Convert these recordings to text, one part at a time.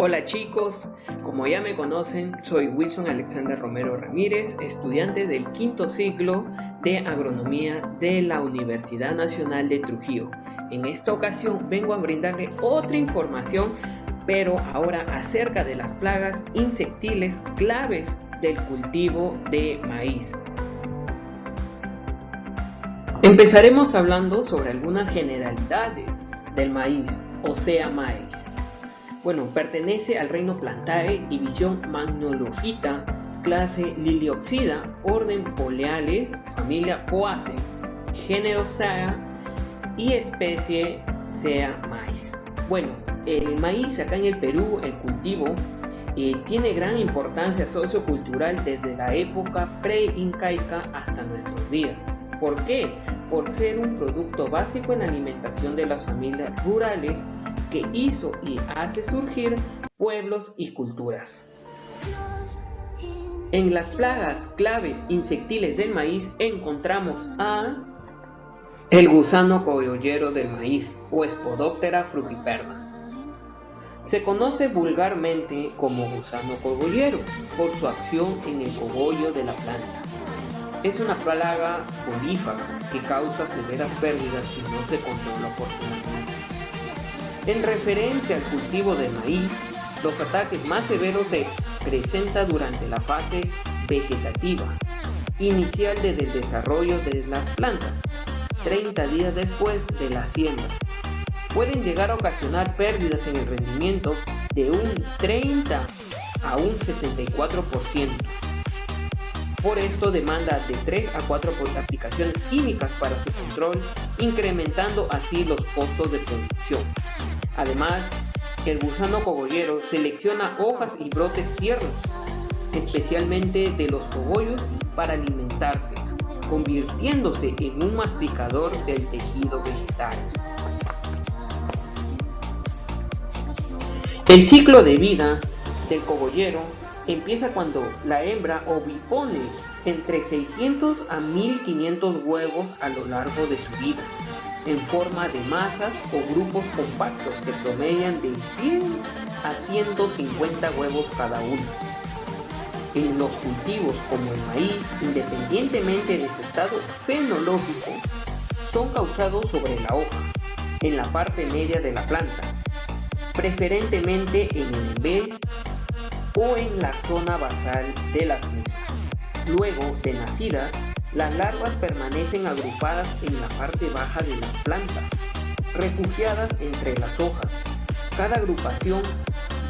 Hola chicos, como ya me conocen, soy Wilson Alexander Romero Ramírez, estudiante del quinto ciclo de Agronomía de la Universidad Nacional de Trujillo. En esta ocasión vengo a brindarle otra información, pero ahora acerca de las plagas insectiles claves del cultivo de maíz. Empezaremos hablando sobre algunas generalidades del maíz, o sea maíz. Bueno, pertenece al reino Plantae, división Magnolophyta, clase Liliopsida, orden Poleales, familia Poaceae, género Sea y especie Sea maíz. Bueno, el maíz acá en el Perú, el cultivo, tiene gran importancia sociocultural desde la época pre-incaica hasta nuestros días. ¿Por qué? Por ser un producto básico en la alimentación de las familias rurales que hizo y hace surgir pueblos y culturas. En las plagas claves insectiles del maíz encontramos a el gusano cogollero del maíz o Spodoptera frugiperna. Se conoce vulgarmente como gusano cogollero por su acción en el cogollo de la planta. Es una plaga prolífera que causa severas pérdidas si no se controla oportunamente. En referencia al cultivo del maíz, los ataques más severos se presentan durante la fase vegetativa, inicial desde el desarrollo de las plantas, 30 días después de la siembra. Pueden llegar a ocasionar pérdidas en el rendimiento de un 30 a un 64%. Por esto demanda de 3 a 4 aplicaciones químicas para su control, incrementando así los costos de producción. Además, el gusano cogollero selecciona hojas y brotes tiernos, especialmente de los cogollos, para alimentarse, convirtiéndose en un masticador del tejido vegetal. El ciclo de vida del cogollero empieza cuando la hembra ovipone entre 600 a 1500 huevos a lo largo de su vida, en forma de masas o grupos compactos que promedian de 100 a 150 huevos cada uno. En los cultivos como el maíz, independientemente de su estado fenológico, son causados sobre la hoja, en la parte media de la planta, preferentemente en el embés o en la zona basal de las mismas. Luego de nacidas, las larvas permanecen agrupadas en la parte baja de la planta, refugiadas entre las hojas. Cada agrupación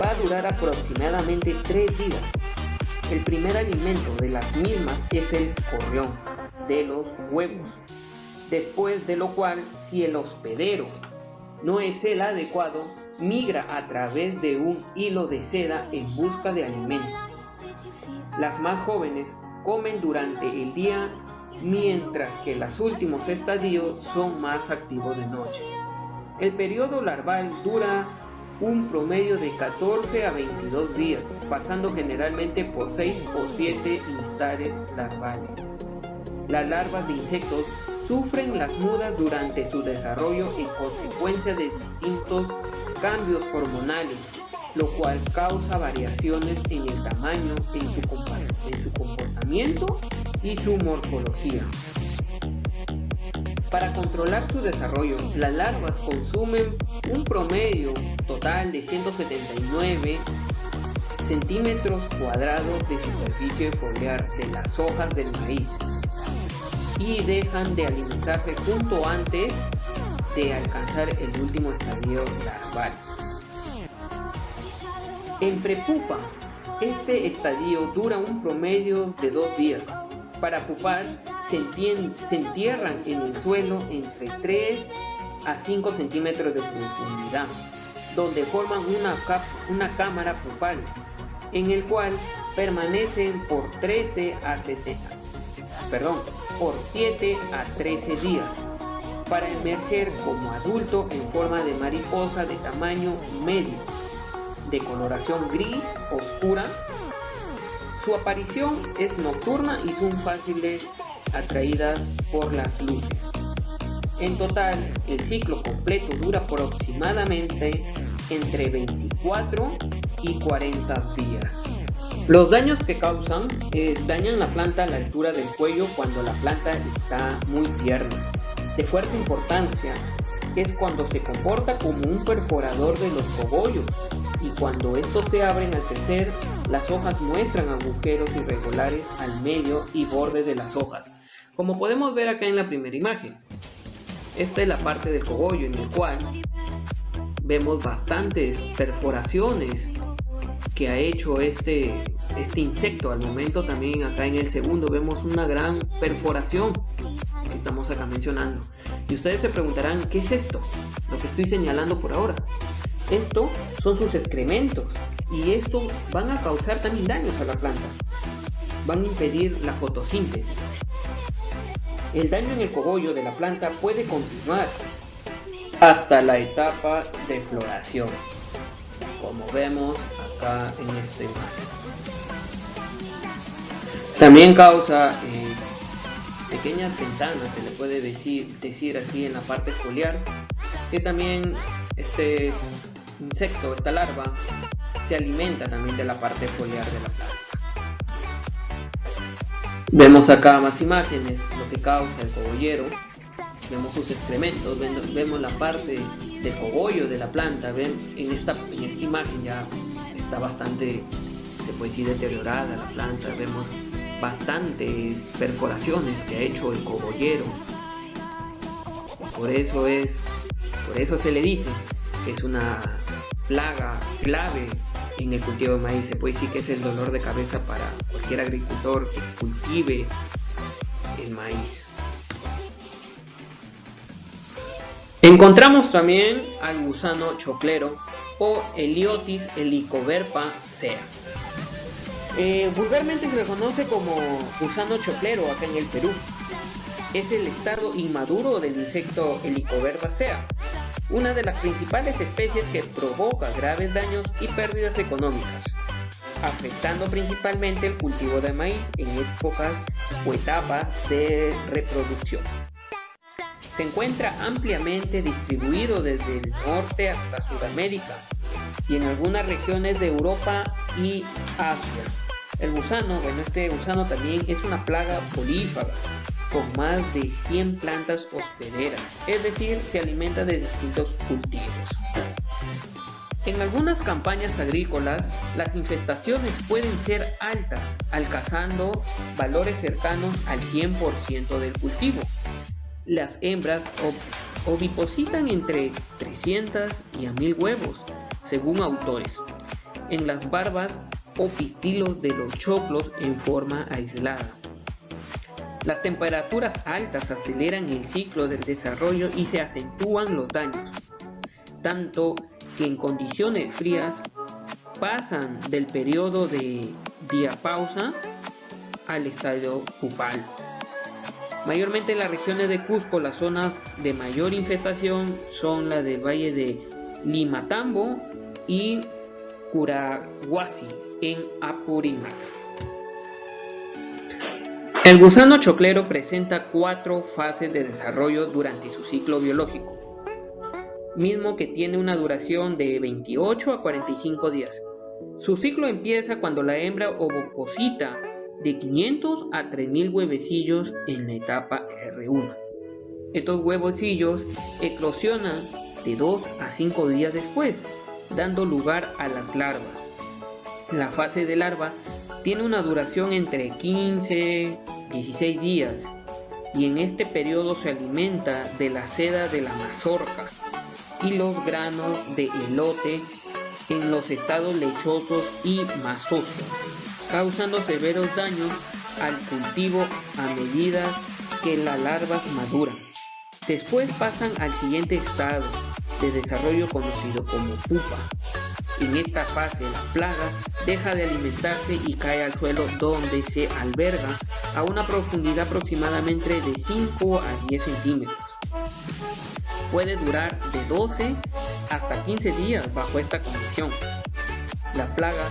va a durar aproximadamente 3 días. El primer alimento de las mismas es el correón de los huevos, después de lo cual, si el hospedero no es el adecuado, migra a través de un hilo de seda en busca de alimento. Las más jóvenes comen durante el día, mientras que los últimos estadios son más activos de noche. El periodo larval dura un promedio de 14 a 22 días, pasando generalmente por 6 o 7 instares larvales. Las larvas de insectos sufren las mudas durante su desarrollo en consecuencia de distintos cambios hormonales, lo cual causa variaciones en el tamaño, en su comportamiento y su morfología. Para controlar su desarrollo, las larvas consumen un promedio total de 179 centímetros cuadrados de superficie foliar de las hojas del maíz y dejan de alimentarse justo antes de alcanzar el último estadio larval. En prepupa, este estadio dura un promedio de 2 días. Para pupar, se entierran en el suelo entre 3 a 5 centímetros de profundidad, donde forman una cámara pupal, en el cual permanecen por 7 a 13 días, para emerger como adulto en forma de mariposa de tamaño medio, de coloración gris oscura. Su aparición es nocturna y son fáciles atraídas por las luces. En total, el ciclo completo dura aproximadamente entre 24 y 40 días. Los daños que causan dañan la planta a la altura del cuello cuando la planta está muy tierna. De fuerte importancia es cuando se comporta como un perforador de los cogollos y cuando estos se abren al crecer, las hojas muestran agujeros irregulares al medio y borde de las hojas, como podemos ver acá en la primera imagen. Esta es la parte del cogollo en el cual vemos bastantes perforaciones que ha hecho este insecto. Al momento también acá en el segundo vemos una gran perforación que estamos acá mencionando. Y ustedes se preguntarán, ¿qué es esto? Lo que estoy señalando por ahora. Esto son sus excrementos y esto van a causar también daños a la planta. Van a impedir la fotosíntesis. El daño en el cogollo de la planta puede continuar hasta la etapa de floración, como vemos acá en esta imagen. También causa pequeñas ventanas, se le puede decir así, en la parte foliar, que también este insecto, esta larva, se alimenta también de la parte foliar de la planta. Vemos acá más imágenes, lo que causa el cogollero. Vemos sus excrementos, vemos la parte del cogollo de la planta. Ven, en esta imagen ya está bastante, se puede decir, deteriorada la planta. Vemos bastantes perforaciones que ha hecho el cogollero. Por eso se le dice que es una plaga clave en el cultivo de maíz. Se puede decir que es el dolor de cabeza para cualquier agricultor que cultive el maíz. Encontramos también al gusano choclero o Heliotis helicoverpa sea. Vulgarmente se le conoce como gusano choclero acá en el Perú. Es el estado inmaduro del insecto Helicoverpa sea, una de las principales especies que provoca graves daños y pérdidas económicas, afectando principalmente el cultivo de maíz en épocas o etapas de reproducción. Se encuentra ampliamente distribuido desde el norte hasta Sudamérica y en algunas regiones de Europa y Asia. Este gusano también es una plaga polífaga con más de 100 plantas hospederas, es decir, se alimenta de distintos cultivos. En algunas campañas agrícolas, las infestaciones pueden ser altas, alcanzando valores cercanos al 100% del cultivo. Las hembras ovipositan entre 300 y a 1000 huevos, según autores, en las barbas o pistilos de los choclos en forma aislada. Las temperaturas altas aceleran el ciclo del desarrollo y se acentúan los daños, tanto que en condiciones frías pasan del periodo de diapausa al estadio pupal. Mayormente en las regiones de Cusco, las zonas de mayor infestación son las del valle de Limatambo y Curahuasi en Apurímac. El gusano choclero presenta 4 fases de desarrollo durante su ciclo biológico, mismo que tiene una duración de 28 a 45 días. Su ciclo empieza cuando la hembra ovoposita de 500 a 3000 huevecillos en la etapa R1. Estos huevecillos eclosionan de 2 a 5 días después, dando lugar a las larvas. La fase de larva tiene una duración entre 15 y 16 días y en este periodo se alimenta de la seda de la mazorca y los granos de elote en los estados lechosos y masosos, causando severos daños al cultivo a medida que las larvas maduran. Después pasan al siguiente estado de desarrollo conocido como pupa. En esta fase la plaga deja de alimentarse y cae al suelo, donde se alberga a una profundidad aproximadamente de 5 a 10 centímetros. Puede durar de 12 hasta 15 días bajo esta condición. La plaga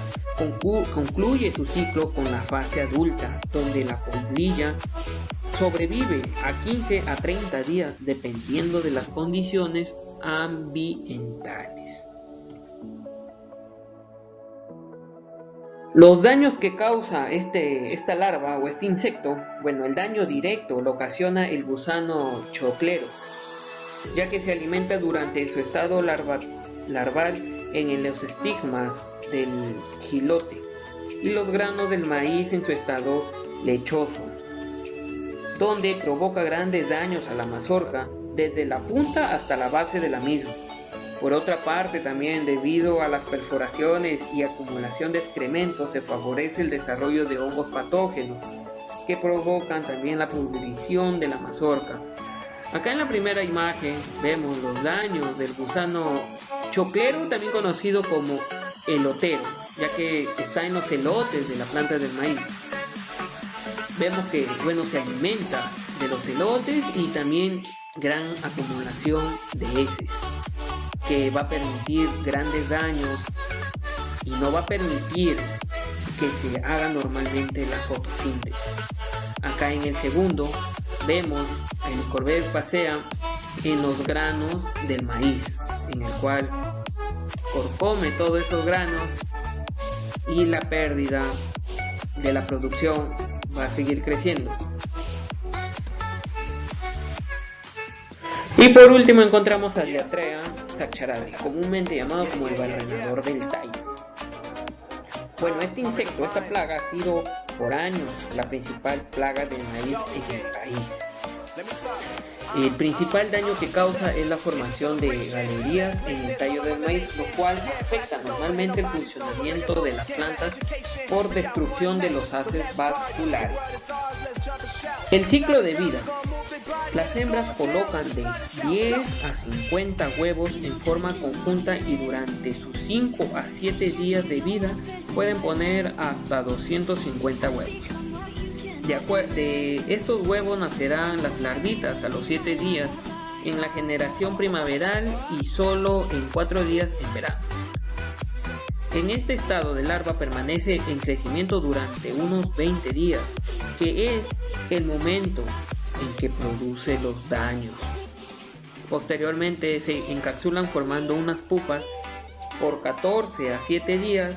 concluye su ciclo con la fase adulta, donde la polilla sobrevive a 15 a 30 días dependiendo de las condiciones ambientales. Los daños que causa esta larva o este insecto, bueno, el daño directo lo ocasiona el gusano choclero, ya que se alimenta durante su estado larval en los estigmas del jilote y los granos del maíz en su estado lechoso, donde provoca grandes daños a la mazorca desde la punta hasta la base de la misma. Por otra parte, también debido a las perforaciones y acumulación de excrementos se favorece el desarrollo de hongos patógenos que provocan también la pudrición de la mazorca. Acá en la primera imagen vemos los daños del gusano choclero, también conocido como elotero, ya que está en los elotes de la planta del maíz. Vemos que se alimenta de los elotes y también gran acumulación de heces, que va a permitir grandes daños y no va a permitir que se haga normalmente la fotosíntesis. Acá en el segundo vemos el Corvette pasea en los granos del maíz, en el cual come todos esos granos y la pérdida de la producción va a seguir creciendo. Y por último encontramos a Diatrea saccharadi, comúnmente llamado como el barrenador del tallo. Bueno, este insecto, esta plaga ha sido por años la principal plaga del maíz en el país. El principal daño que causa es la formación de galerías en el tallo del maíz, lo cual afecta normalmente el funcionamiento de las plantas por destrucción de los haces vasculares. El ciclo de vida. Las hembras colocan de 10 a 50 huevos en forma conjunta y durante sus 5 a 7 días de vida pueden poner hasta 250 huevos. De estos huevos nacerán las larvitas a los 7 días en la generación primaveral y solo en 4 días en verano. En este estado de larva permanece en crecimiento durante unos 20 días, que es el momento en que produce los daños. Posteriormente se encapsulan formando unas pupas por 14 a 7 días,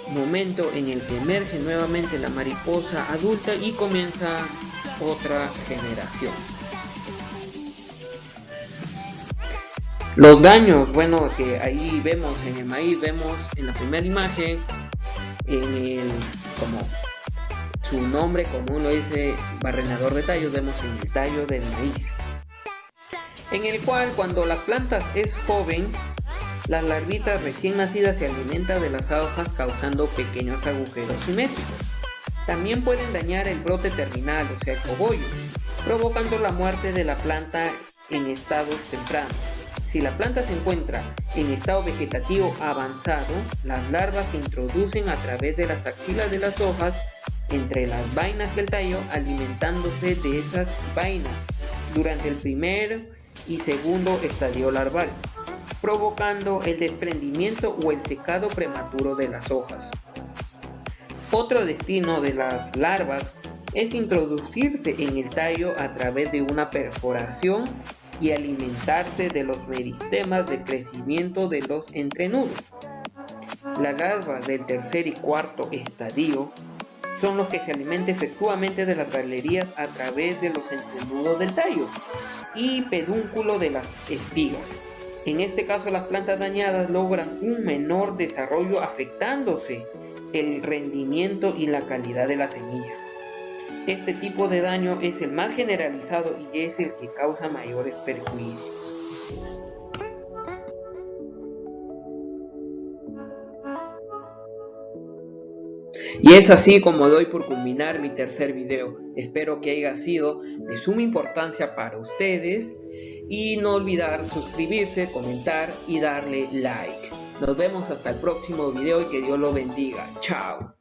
momento en el que emerge nuevamente la mariposa adulta y comienza otra generación. Los daños, que ahí vemos en el maíz, vemos en la primera imagen, como su nombre común lo dice, barrenador de tallos, vemos en el tallo del maíz, en el cual cuando la planta es joven, las larvitas recién nacidas se alimentan de las hojas causando pequeños agujeros simétricos. También pueden dañar el brote terminal, o sea el cogollo, provocando la muerte de la planta en estados tempranos. Si la planta se encuentra en estado vegetativo avanzado, las larvas se introducen a través de las axilas de las hojas entre las vainas y el tallo, alimentándose de esas vainas durante el primer y segundo estadio larval, provocando el desprendimiento o el secado prematuro de las hojas. Otro destino de las larvas es introducirse en el tallo a través de una perforación y alimentarse de los meristemas de crecimiento de los entrenudos. Las larvas del tercer y cuarto estadio son los que se alimentan efectivamente de las galerías a través de los entrenudos del tallo y pedúnculo de las espigas. En este caso, las plantas dañadas logran un menor desarrollo, afectándose el rendimiento y la calidad de la semilla. Este tipo de daño es el más generalizado y es el que causa mayores perjuicios. Y es así como doy por culminar mi tercer video. Espero que haya sido de suma importancia para ustedes y no olvidar suscribirse, comentar y darle like. Nos vemos hasta el próximo video y que Dios lo bendiga. Chao.